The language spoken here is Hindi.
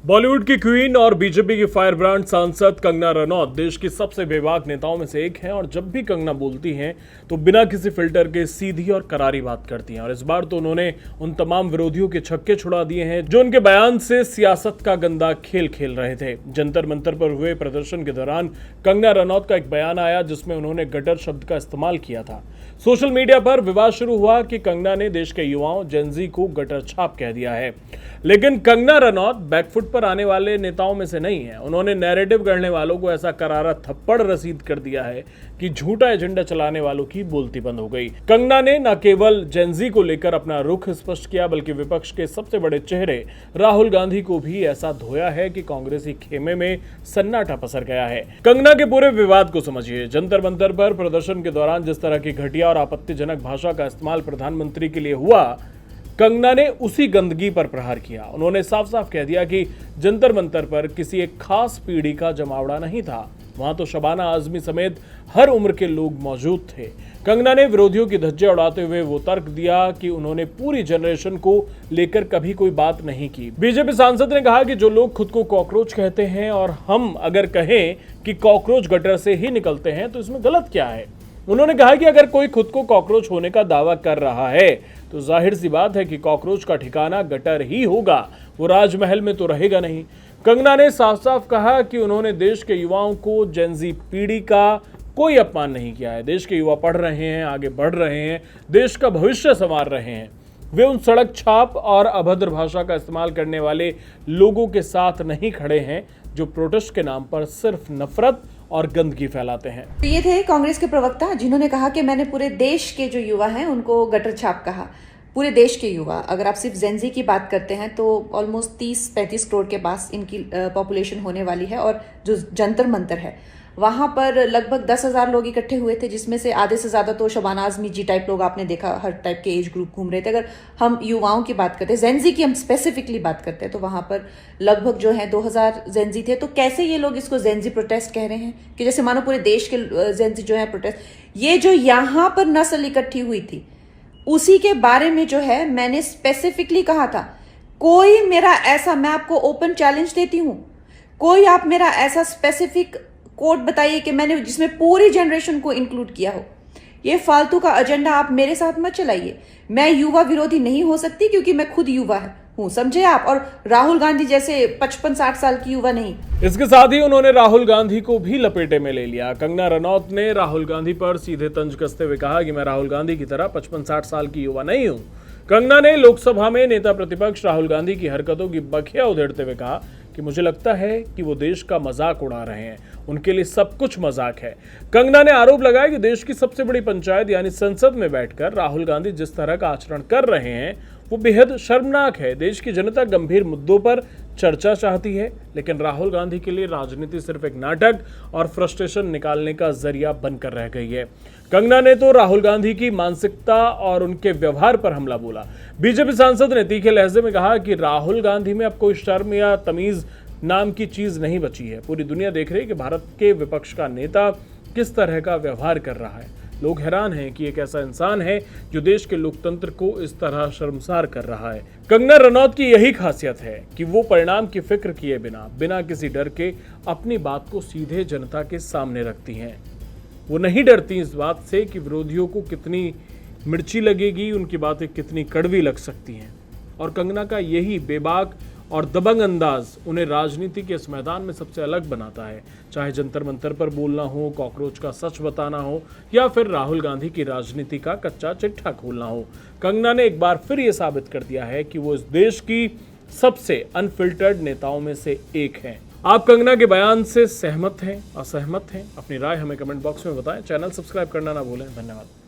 बॉलीवुड की क्वीन और बीजेपी की फायर ब्रांड सांसद कंगना रनौत देश की सबसे बेबाक नेताओं में से एक हैं और जब भी कंगना बोलती हैं तो बिना किसी फिल्टर के सीधी और करारी बात करती हैं। और इस बार तो उन्होंने उन तमाम विरोधियों के छक्के छुड़ा दिए हैं जो उनके बयान से सियासत का गंदा खेल खेल रहे थे। जंतर मंतर पर हुए प्रदर्शन के दौरान कंगना रनौत का एक बयान आया जिसमें उन्होंने गटर शब्द का इस्तेमाल किया था। सोशल मीडिया पर विवाद शुरू हुआ कि कंगना ने देश के युवाओं जेनजी को गटर छाप कह दिया है, लेकिन कंगना रनौत बैकफुट पर आने वाले नेताओं में से नहीं है। उन्होंने नैरेटिव गढ़ने वालों को ऐसा करारा थप्पड़ रसीद कर दिया है कि झूठा एजेंडा चलाने वालों की बोलती बंद हो गई। कंगना ने न केवल जेनजी को लेकर अपना रुख स्पष्ट किया बल्कि विपक्ष के सबसे बड़े चेहरे राहुल गांधी को भी ऐसा धोया है कि कांग्रेसी खेमे में सन्नाटा पसर गया है। कंगना के पूरे विवाद को समझिए। जंतर मंतर पर प्रदर्शन के दौरान जिस तरह की घटिया और आपत्तिजनक भाषा का इस्तेमाल प्रधानमंत्री के लिए हुआ, कंगना ने उसी गंदगी पर प्रहार किया। उन्होंने साफ साफ कह दिया कि जंतर मंतर पर किसी एक खास पीढ़ी का जमावड़ा नहीं था, वहां तो शबाना आजमी समेत हर उम्र के लोग मौजूद थे। कंगना ने विरोधियों की धज्जे उड़ाते हुए वो तर्क दिया कि उन्होंने पूरी जनरेशन को लेकर कभी कोई बात नहीं की। बीजेपी सांसद ने कहा कि जो लोग खुद को कॉकरोच कहते हैं और हम अगर कहें कि कॉकरोच गटर से ही निकलते हैं तो इसमें गलत क्या है। उन्होंने कहा कि अगर कोई खुद को कॉकरोच होने का दावा कर रहा है तो जाहिर सी बात है कि कॉकरोच का ठिकाना गटर ही होगा, वो राजमहल में तो रहेगा नहीं। कंगना ने साफ साफ कहा कि उन्होंने देश के युवाओं को जेनजी पीढ़ी का कोई अपमान नहीं किया है। देश के युवा पढ़ रहे हैं, आगे बढ़ रहे हैं, देश का भविष्य संवार रहे हैं। वे उन सड़क छाप और अभद्र भाषा का इस्तेमाल करने वाले लोगों के साथ नहीं खड़े हैं जो प्रोटेस्ट के नाम पर सिर्फ नफरत और गंदगी फैलाते हैं। तो ये थे कांग्रेस के प्रवक्ता जिन्होंने कहा कि मैंने पूरे देश के जो युवा हैं उनको गटर छाप कहा। पूरे देश के युवा, अगर आप सिर्फ जेनजी की बात करते हैं तो ऑलमोस्ट 30-35 करोड़ के पास इनकी पॉपुलेशन होने वाली है। और जो जंतर मंतर है वहां पर लगभग 10,000 लोग इकट्ठे हुए थे, जिसमें से आधे से ज्यादा तो शबाना आजमी जी टाइप लोग आपने देखा, हर टाइप के एज ग्रुप घूम रहे थे। अगर हम युवाओं की बात करते हैं, जेनजी की हम स्पेसिफिकली बात करते हैं, तो वहां पर लगभग जो है 2000 जेनजी थे। तो कैसे ये लोग इसको जेनजी प्रोटेस्ट कह रहे हैं कि जैसे मानो पूरे देश के जेनजी जो है प्रोटेस्ट। ये जो यहाँ पर नस्ल इकट्ठी हुई थी उसी के बारे में जो है मैंने स्पेसिफिकली कहा था, कोई मेरा ऐसा, मैं आपको ओपन चैलेंज देती हूं, कोई आप मेरा ऐसा स्पेसिफिक कोड बताइए कि मैंने जिसमें पूरी जनरेशन को इंक्लूड किया हो। ये फालतू का एजेंडा आप मेरे साथ मत चलाइए। मैं युवा विरोधी नहीं हो सकती क्योंकि मैं खुद युवा हूं, समझे आप, और राहुल गांधी जैसे 55-60 साल की युवा नहीं। इसके साथ ही उन्होंने राहुल गांधी को भी लपेटे में ले लिया। कंगना रनौत ने राहुल गांधी पर सीधे तंज कसते हुए कहा कि मैं राहुल गांधी की तरह 55-60 साल की युवा नहीं हूं। कंगना ने लोकसभा में नेता प्रतिपक्ष राहुल गांधी की हरकतों की बखिया उधेड़ते हुए कहा कि मुझे लगता है कि वो देश का मजाक उड़ा रहे हैं, उनके लिए सब कुछ मजाक है। कंगना ने आरोप लगाया कि देश की सबसे बड़ी पंचायत यानी संसद में बैठकर राहुल गांधी जिस तरह का आचरण कर रहे हैं वो बेहद शर्मनाक है। देश की जनता गंभीर मुद्दों पर चर्चा चाहती है, लेकिन राहुल गांधी के लिए राजनीति सिर्फ एक नाटक और फ्रस्ट्रेशन निकालने का जरिया बनकर रह गई है। कंगना ने तो राहुल गांधी की मानसिकता और उनके व्यवहार पर हमला बोला। बीजेपी सांसद ने तीखे लहजे में कहा कि राहुल गांधी में अब कोई शर्म या तमीज नाम की चीज नहीं बची है। पूरी दुनिया देख रही है कि भारत के विपक्ष का नेता किस तरह का व्यवहार कर रहा है। लोग हैरान हैं कि एक ऐसा इंसान है जो देश के लोकतंत्र को इस तरह शर्मसार कर रहा है। कंगना रनौत की यही खासियत है कि वो परिणाम की फिक्र किए बिना किसी डर के अपनी बात को सीधे जनता के सामने रखती हैं। वो नहीं डरती इस बात से कि विरोधियों को कितनी मिर्ची लगेगी, उनकी बातें कितनी कड़वी लग सकती हैं। और कंगना का यही बेबाक और दबंग अंदाज उन्हें राजनीति के इस मैदान में सबसे अलग बनाता है। चाहे जंतर मंतर पर बोलना हो, कॉकरोच का सच बताना हो या फिर राहुल गांधी की राजनीति का कच्चा चिट्ठा खोलना हो, कंगना ने एक बार फिर यह साबित कर दिया है कि वो इस देश की सबसे अनफिल्टर्ड नेताओं में से एक हैं। आप कंगना के बयान से सहमत हैं, असहमत हैं? अपनी राय हमें कमेंट बॉक्स में बताएं। चैनल सब्सक्राइब करना ना भूलें। धन्यवाद।